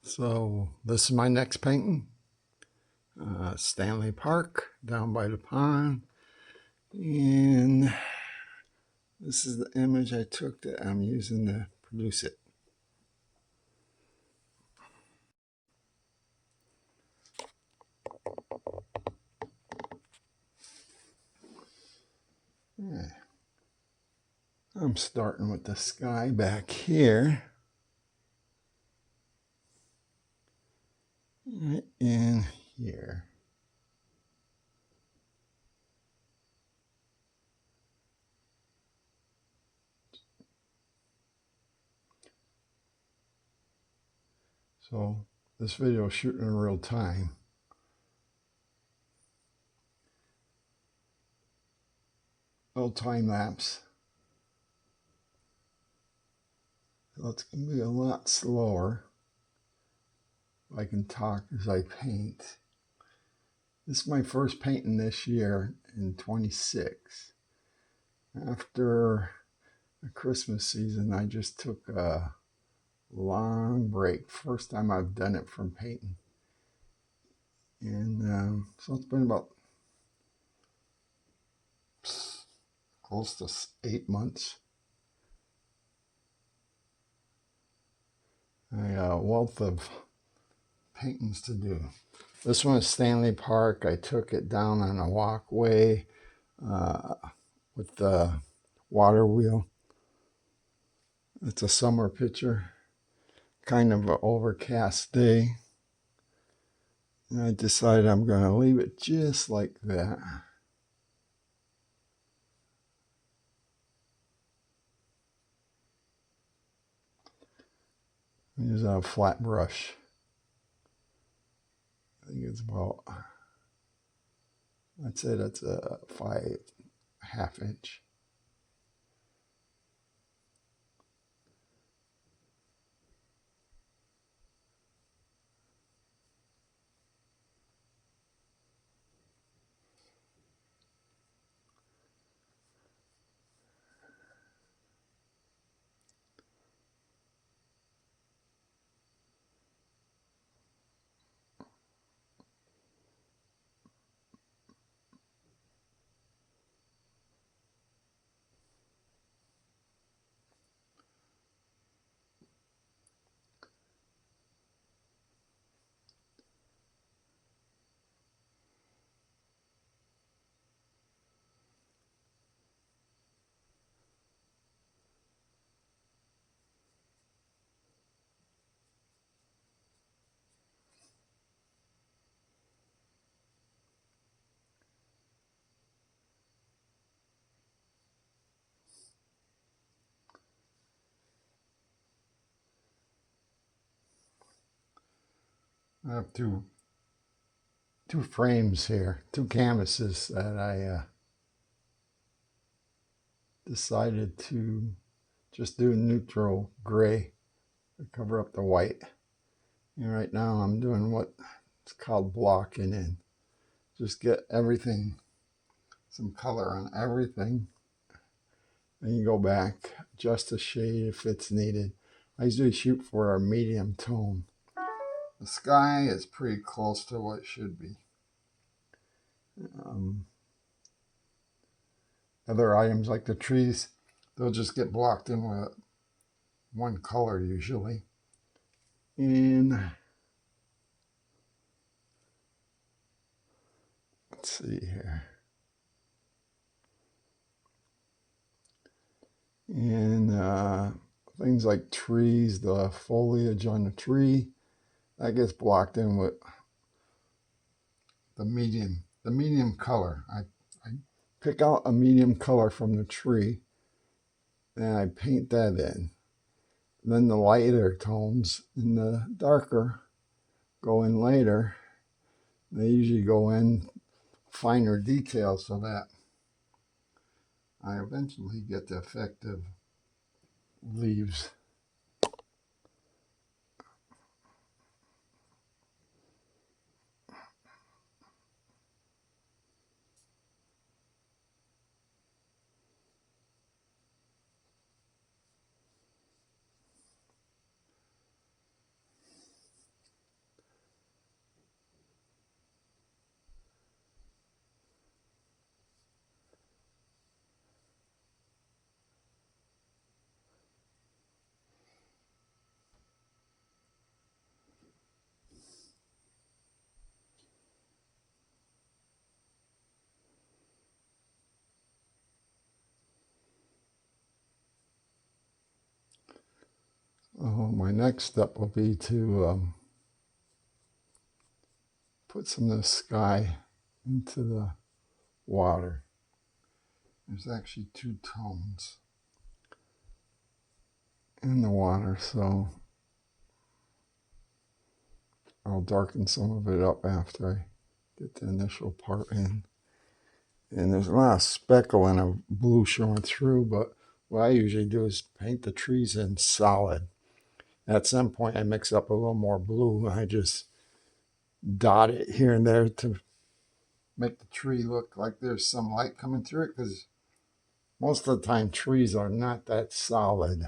So this is my next painting, Stanley Park down by the pond, and this is the image I took that I'm using to produce it. Yeah. I'm starting with the sky back here, right in here. So this video is shooting in real time. Little time lapse. So it's going to be a lot slower. I can talk as I paint. This is my first painting this year in 26. After the Christmas season, I just took a long break. First time I've done it from painting. And so it's been about close to 8 months. A wealth of paintings to do. This one is Stanley Park. I took it down on a walkway with the water wheel. It's a summer picture, kind of an overcast day. And I decided I'm going to leave it just like that. Use a flat brush. I think it's about, I'd say that's a 5.5 inch. I have two frames here, two canvases that I decided to just do neutral gray to cover up the white. And right now I'm doing what's called blocking in. Just get everything, some color on everything. Then you go back, adjust the shade if it's needed. I usually shoot for a medium tone. The sky is pretty close to what it should be. Other items like the trees, they'll just get blocked in with one color usually. And let's see here. And things like trees, the foliage on the tree, that gets blocked in with the medium color. I pick out a medium color from the tree and I paint that in. Then the lighter tones and the darker go in later. They usually go in finer details so that I eventually get the effect of leaves. my next step will be to put some of the sky into the water. There's actually two tones in the water, so I'll darken some of it up after I get the initial part in. And there's a lot of speckle and a blue showing through, but what I usually do is paint the trees in solid. At some point I mix up a little more blue. I just dot it here and there to make the tree look like there's some light coming through it, because most of the time trees are not that solid.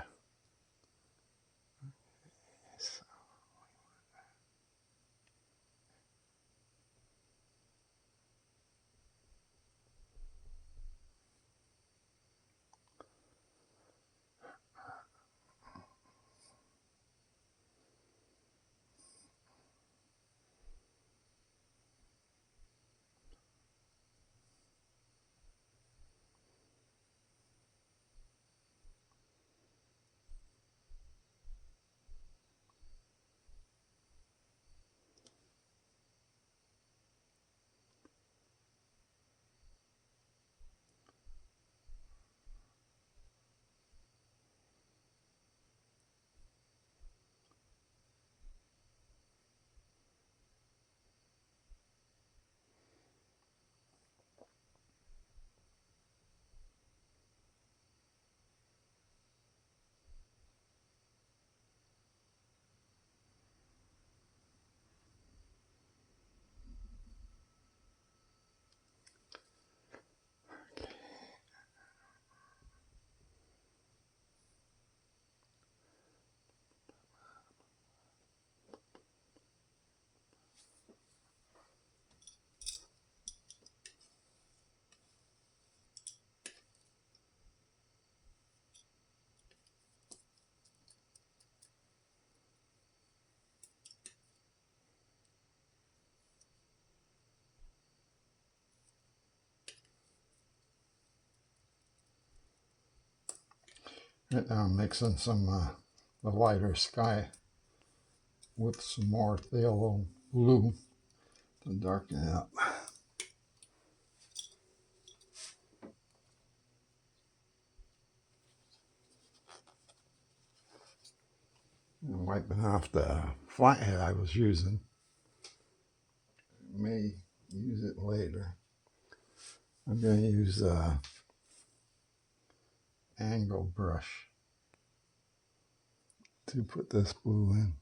Right now I'm mixing some the lighter sky with some more phthalo blue to darken it up. And wiping off the flathead I was using. May use it later. I'm going to use a angle brush to put this blue in.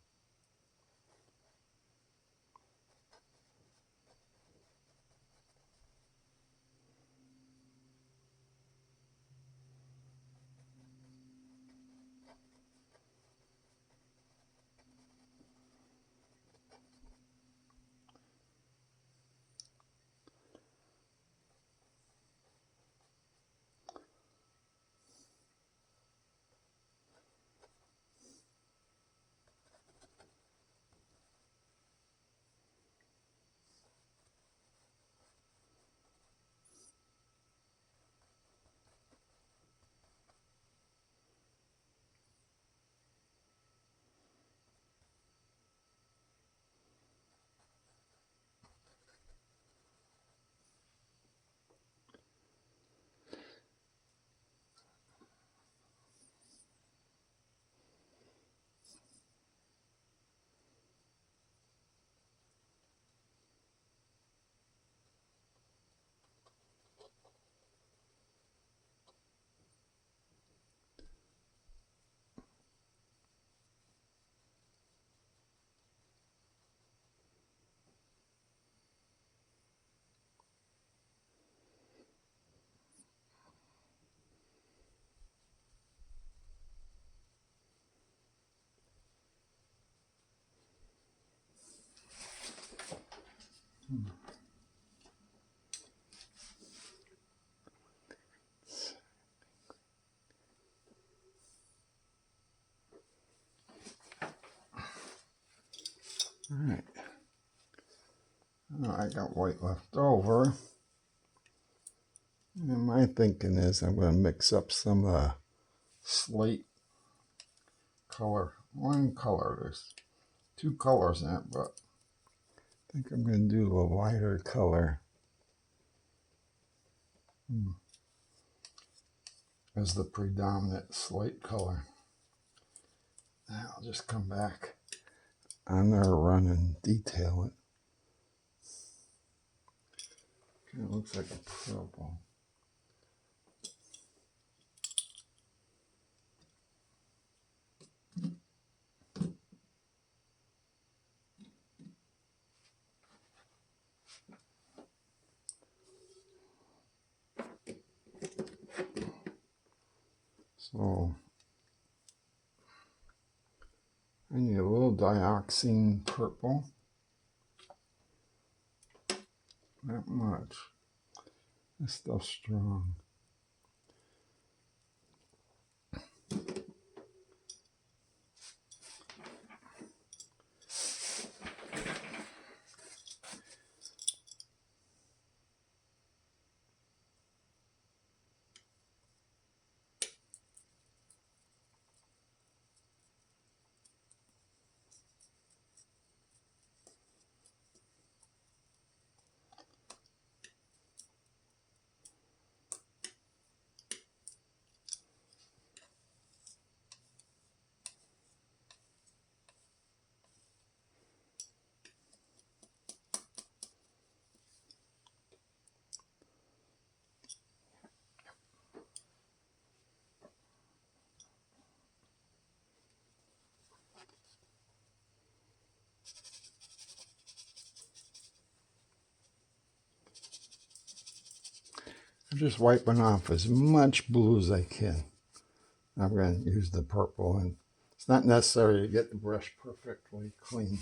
All right. Oh, I got white left over. And my thinking is I'm going to mix up some slate color one color. There's two colors in it, but I think I'm going to do a lighter color as the predominant slate color. Now I'll just come back on there, run and detail it. Kind of looks like a purple. So I need a little dioxine purple. Not much. This stuff's strong. I'm just wiping off as much blue as I can. I'm going to use the purple, and it's not necessary to get the brush perfectly clean.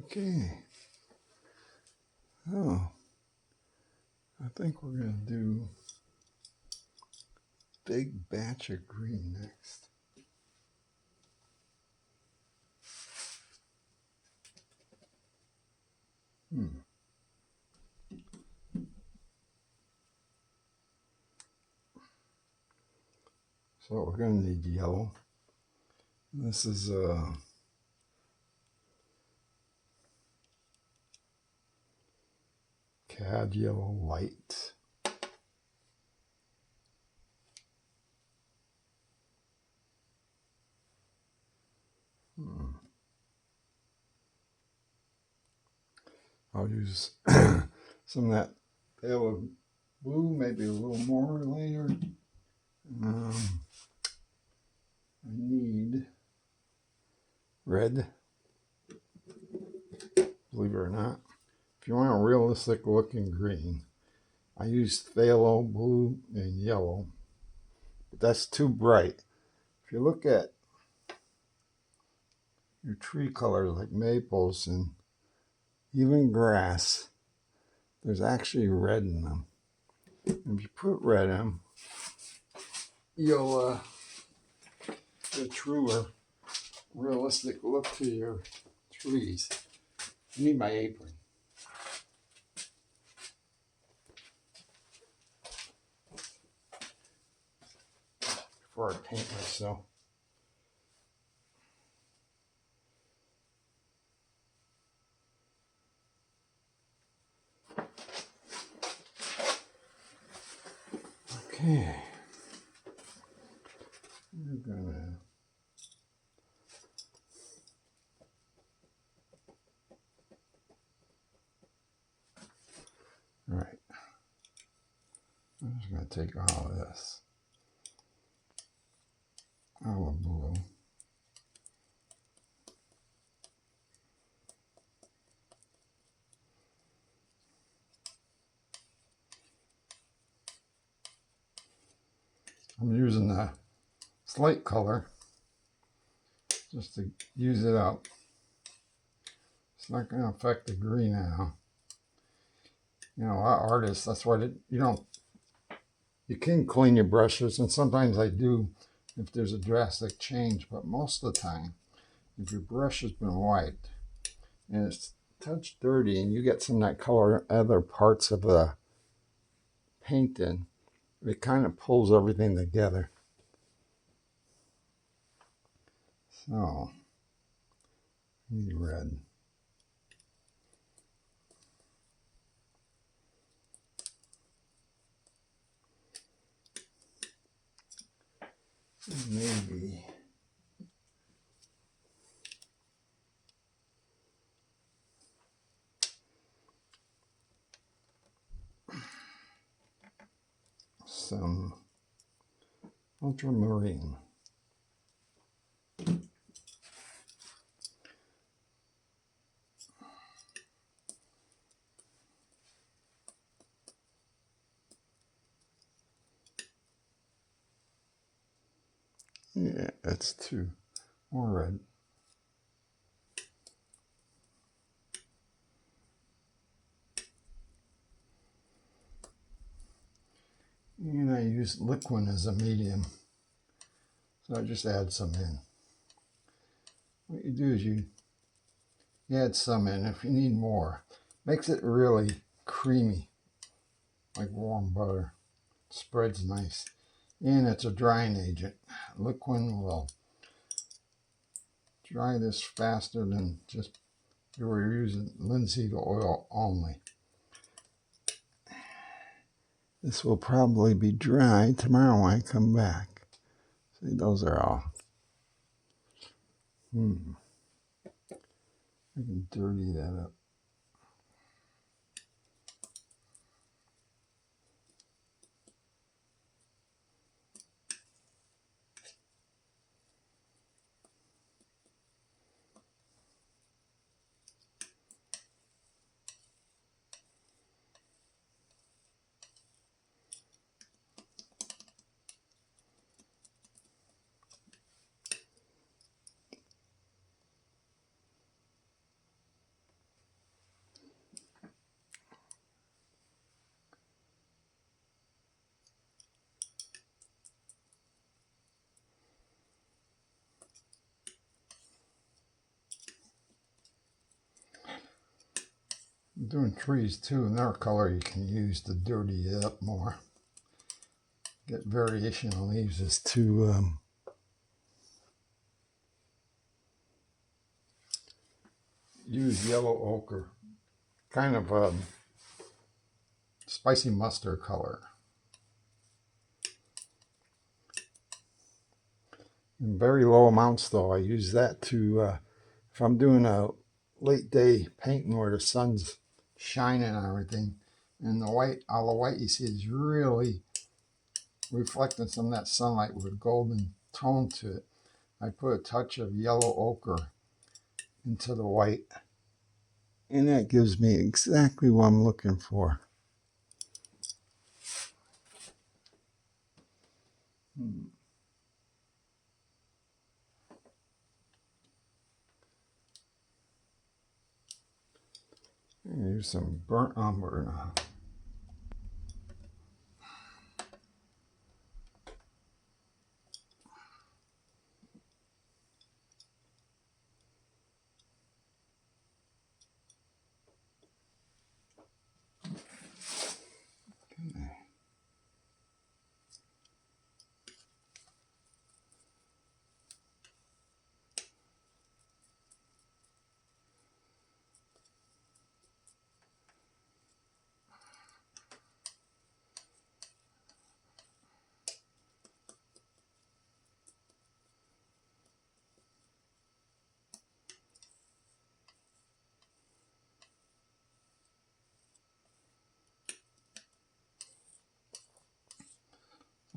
Okay. Oh, I think we're going to do big batch of green next. So we're going to need yellow. This is cad yellow light. I'll use some of that pale blue, maybe a little more later. I need red, believe it or not. If you want a realistic looking green, I use phthalo blue and yellow, but that's too bright. If you look at your tree colors like maples and even grass, there's actually red in them. If you put red in them, you'll get a truer, realistic look to your trees. I need my apron. Before I paint myself. Okay. We're gonna all right. I'm just gonna take all of this. Olive blue. I'm using the slate color just to use it up. It's not going to affect the green now. You know, a lot of artists, that's why you can clean your brushes, and sometimes I do if there's a drastic change, but most of the time, if your brush has been wiped and it's touched dirty and you get some of that color in other parts of the paint in, it kind of pulls everything together. So, I need red. Maybe some ultramarine. Yeah, that's two. More red. And I use liquid as a medium. So I just add some in. What you do is you add some in if you need more. Makes it really creamy, like warm butter. Spreads nice. And it's a drying agent. Liquid will dry this faster than just if you were using linseed oil only. This will probably be dry tomorrow when I come back. See, those are all. I can dirty that up. I'm doing trees too. Another color you can use to dirty it up more. Get variation in leaves is to use yellow ochre, kind of spicy mustard color. In very low amounts though, I use that to, if I'm doing a late day painting where the sun's shining and everything. And the white, all the white you see is really reflecting some of that sunlight with a golden tone to it. I put a touch of yellow ochre into the white, and that gives me exactly what I'm looking for. Here's some burnt umber now.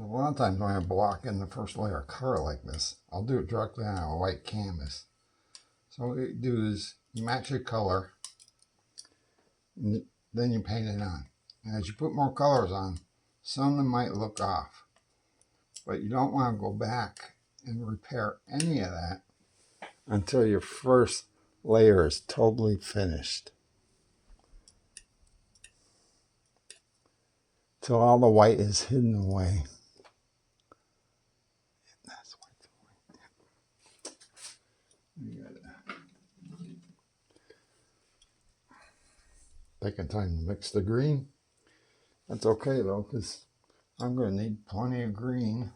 A lot of times when I block in the first layer of color like this, I'll do it directly on a white canvas. So what you do is you match your color, and then you paint it on. And as you put more colors on, some of them might look off. But you don't want to go back and repair any of that until your first layer is totally finished. Till all the white is hidden away. That's white. You got it. Taking time to mix the green. That's okay though, because I'm going to need plenty of green.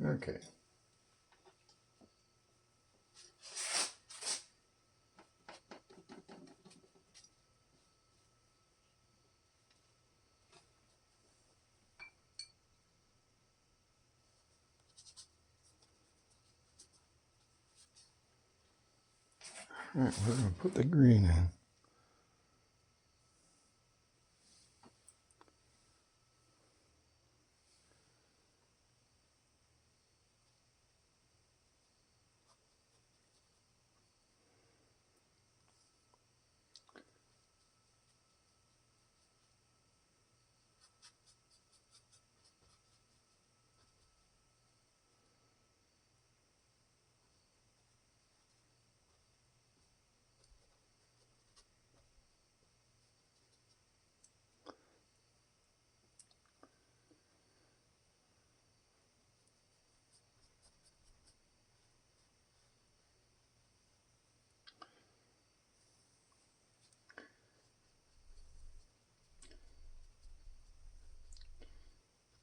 Okay. All right, we're going to put the green in.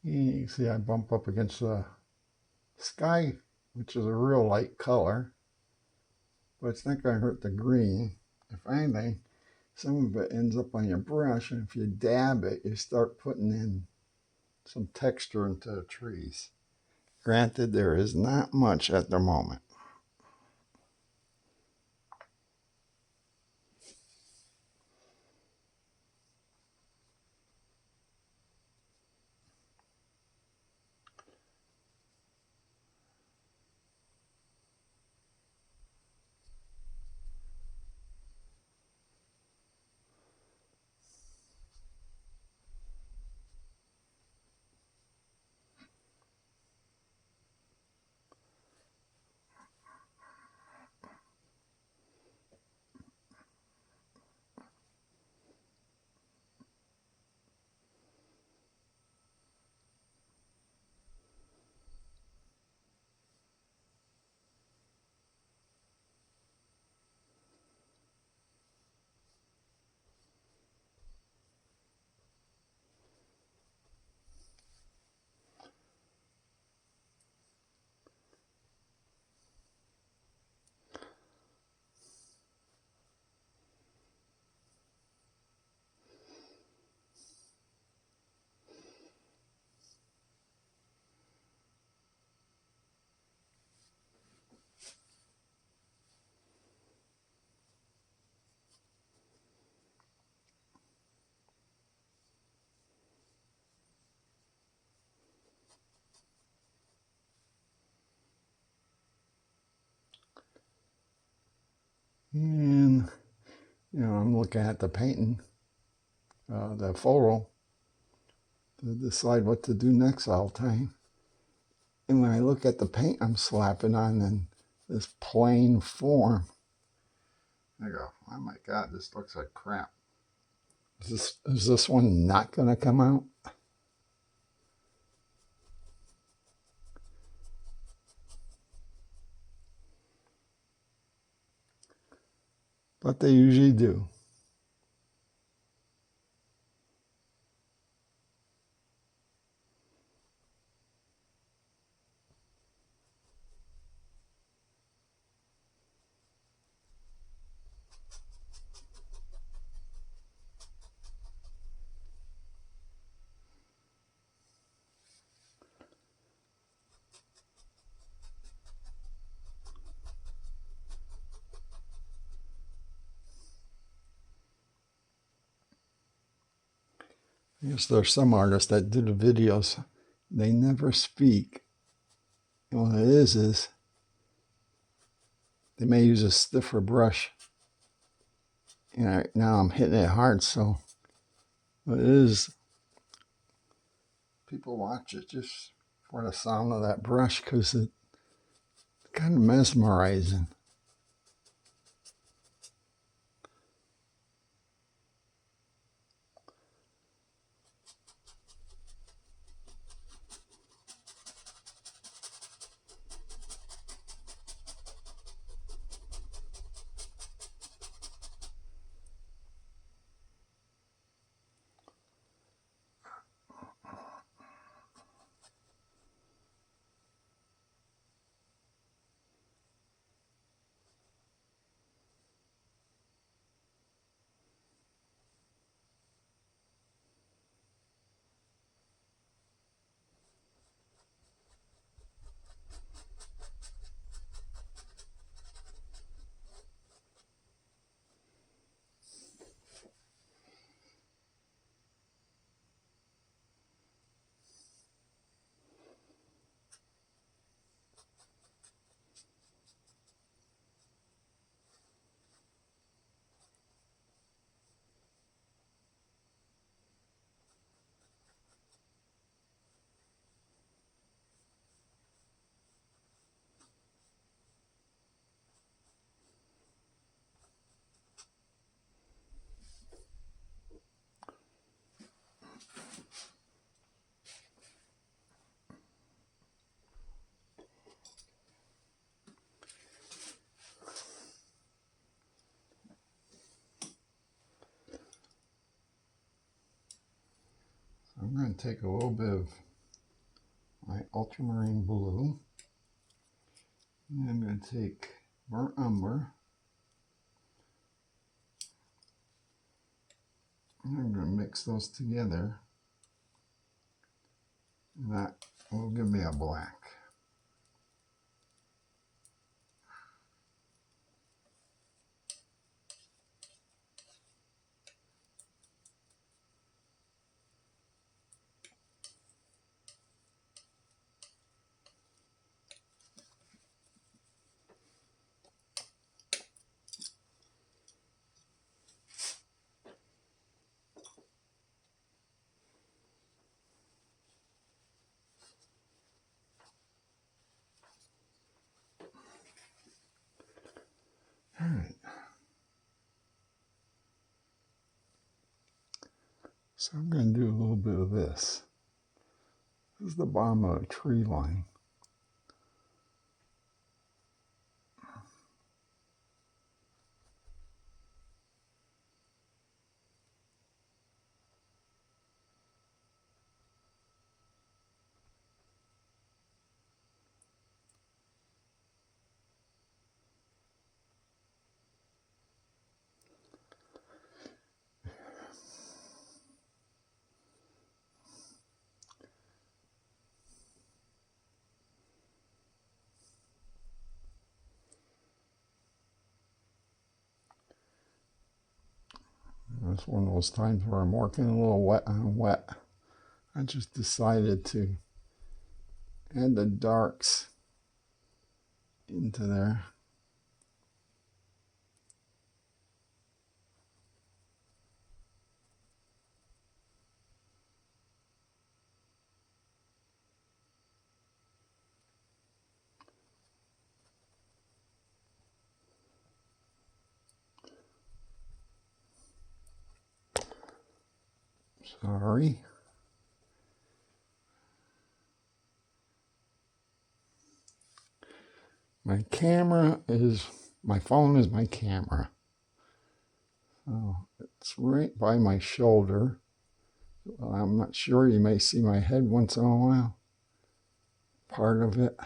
You see I bump up against the sky, which is a real light color, but it's not going to hurt the green. If anything, some of it ends up on your brush, and if you dab it, you start putting in some texture into the trees. Granted, there is not much at the moment. And, I'm looking at the painting, the photo, to decide what to do next all the time. And when I look at the paint I'm slapping on in this plain form, I go, oh my God, this looks like crap. Is this one not going to come out? But they usually do. Yes, there's some artists that do the videos. They never speak. And what it is they may use a stiffer brush. Now I'm hitting it hard, so what it is, people watch it just for the sound of that brush because it's kind of mesmerizing. I'm going to take a little bit of my ultramarine blue, and I'm going to take burnt umber, and I'm going to mix those together, and that will give me a black. All right. So I'm going to do a little bit of this. This is the bottom of a tree line. It's one of those times where I'm working a little wet on wet. I just decided to add the darks into there. Sorry. My phone is my camera. So it's right by my shoulder. I'm not sure, you may see my head once in a while. Part of it.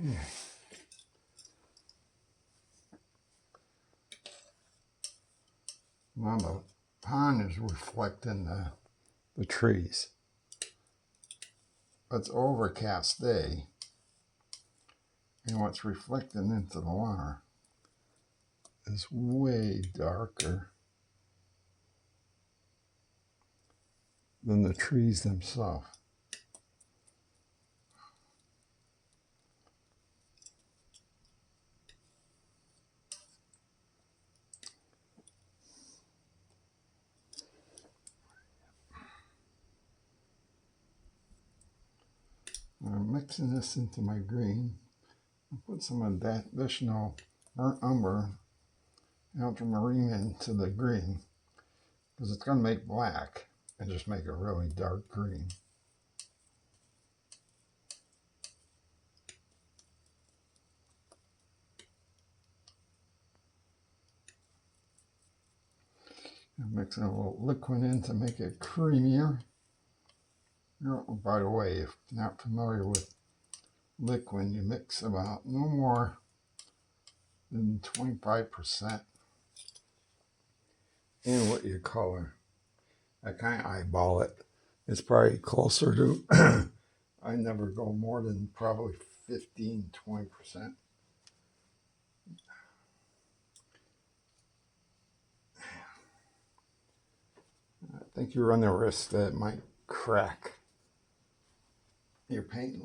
Okay. Now the pond is reflecting the trees. It's overcast day, and what's reflecting into the water is way darker than the trees themselves. I'm mixing this into my green. I'll put some of that additional burnt umber ultramarine into the green because it's going to make black and just make a really dark green. I'm mixing a little liquid in to make it creamier. By the way, if you're not familiar with liquid, you mix about no more than 25% in what you color. I kind of eyeball it. It's probably closer to, I never go more than probably 15-20%. I think you run the risk that it might crack your paint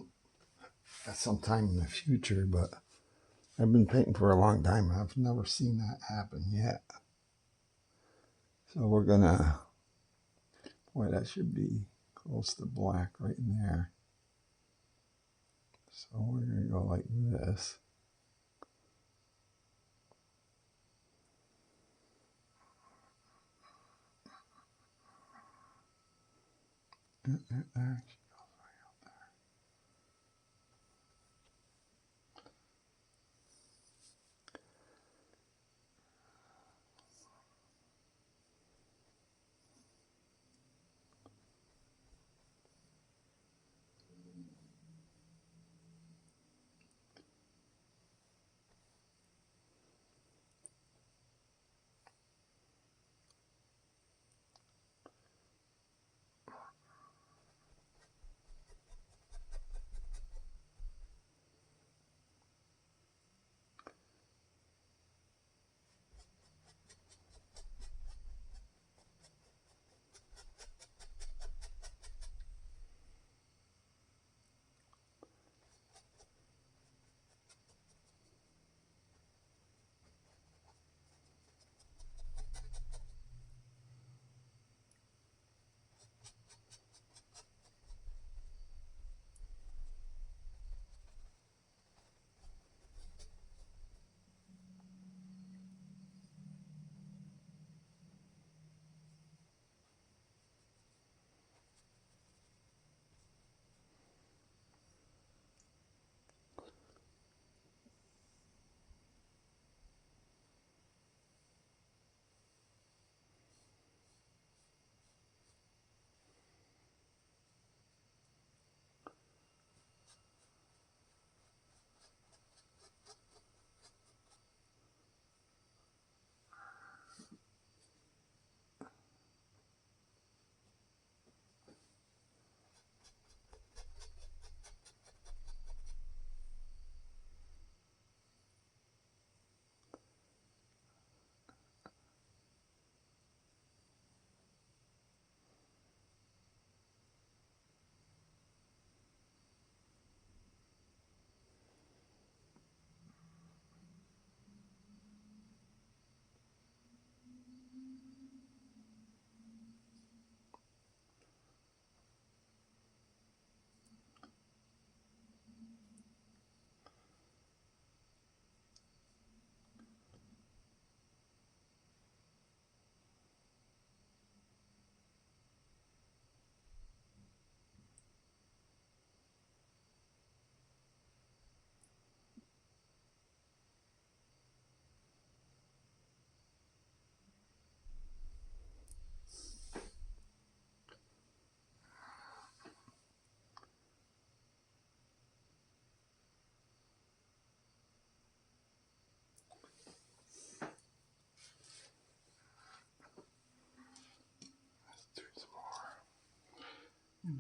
at some time in the future, but I've been painting for a long time and I've never seen that happen yet. So we're gonna, boy, that should be close to black right in there. So we're gonna go like this. There.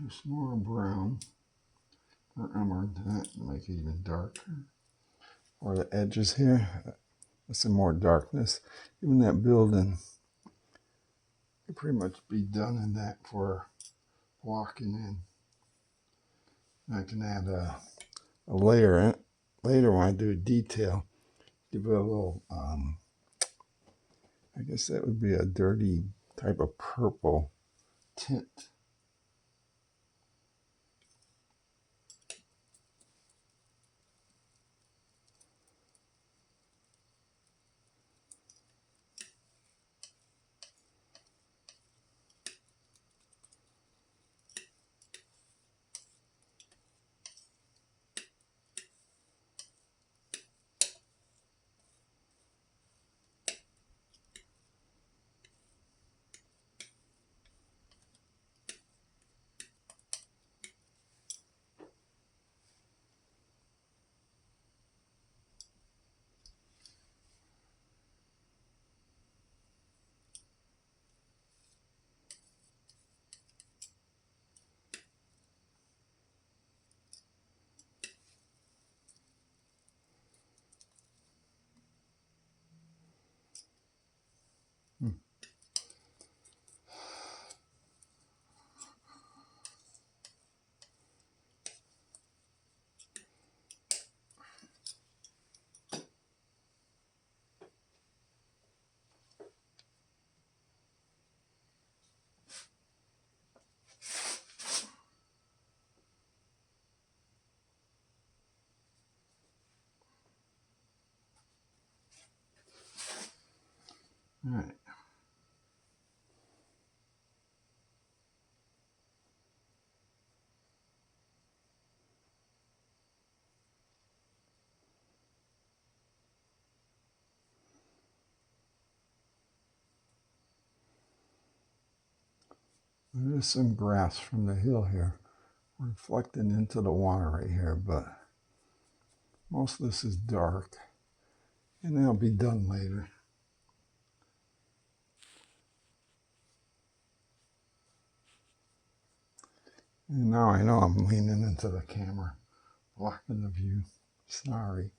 Just more brown or emerald to make it even darker. Or the edges here, some more darkness. Even that building could pretty much be done in that for walking in. I can add a layer in later when I do a detail. Give it a little, I guess that would be a dirty type of purple tint. Hmm. All right. There's some grass from the hill here reflecting into the water right here, but most of this is dark, and that'll be done later. And now I know I'm leaning into the camera, blocking the view. Sorry.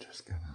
Just gonna